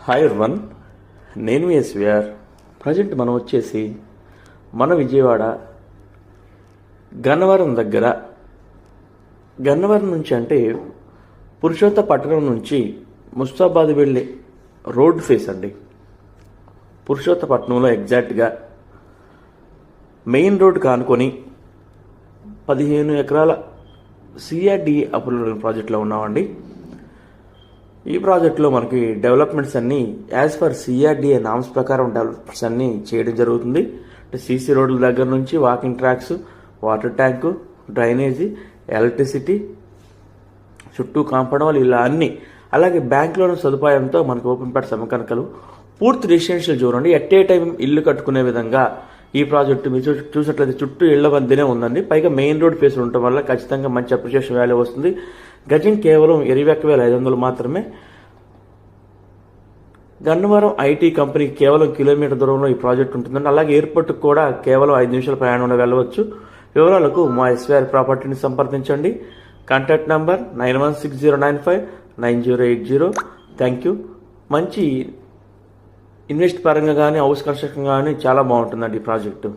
Hi everyone, నేను SVR. Present మనం వచ్చేసి మన విజయవాడ గన్నవరం దగ్గర, గన్నవరం నుంచి అంటే పురుషోత్తపట్నం నుంచి ముస్తాబాద్ వెళ్ళే రోడ్ ఫేస్ అండి. పురుషోత్తపట్నంలో ఎగ్జాక్ట్గా మెయిన్ రోడ్ కానుకొని 15 ఎకరాల సిఆర్డి అప్రూవల్ ప్రాజెక్ట్లో ఉన్నామండి. ఈ ప్రాజెక్టులో మనకి డెవలప్మెంట్స్ అన్నీ యాజ్ పర్ సిఆర్డిఏ నామ్స్ ప్రకారం డెవలప్మెంట్స్ అన్నీ చేయడం జరుగుతుంది. అంటే సీసీ రోడ్ల దగ్గర నుంచి walking tracks, water tank, drainage, electricity, చుట్టూ కాంపౌండ్ వాళ్ళు ఇలా అన్నీ, అలాగే బ్యాంక్ లోన్ సదుపాయంతో మనకు ఓపెన్ ప్లాట్ సమకనకలు, పూర్తి రెసిడెన్షియల్ జోన్ అండి. ఎట్ ఏ టైం ఇల్లు కట్టుకునే విధంగా ఈ ప్రాజెక్టు మీరు చూసినట్లయితే చుట్టూ ఇళ్ల మధ్యనే ఉందండి. పైగా మెయిన్ రోడ్ ఫేస్ ఉండటం వల్ల ఖచ్చితంగా మంచి అప్రిషియేషన్ వాల్యూ వస్తుంది. గజం కేవలం 21,500 మాత్రమే. గన్నవరం ఐటీ కంపెనీకి కేవలం కిలోమీటర్ దూరంలో ఈ ప్రాజెక్ట్ ఉంటుందండి. అలాగే ఎయిర్పోర్ట్కి కూడా కేవలం 5 నిమిషాల ప్రయాణంలో వెళ్ళవచ్చు. వివరాలకు మా ఎస్విఆర్ ప్రాపర్టీని సంప్రదించండి. Contact number 9160959080. Thank you. మంచి ఇన్వెస్ట్ పరంగా కానీ హౌస్ కన్స్ట్రక్షన్ కానీ చాలా బాగుంటుందండి ఈ ప్రాజెక్టు.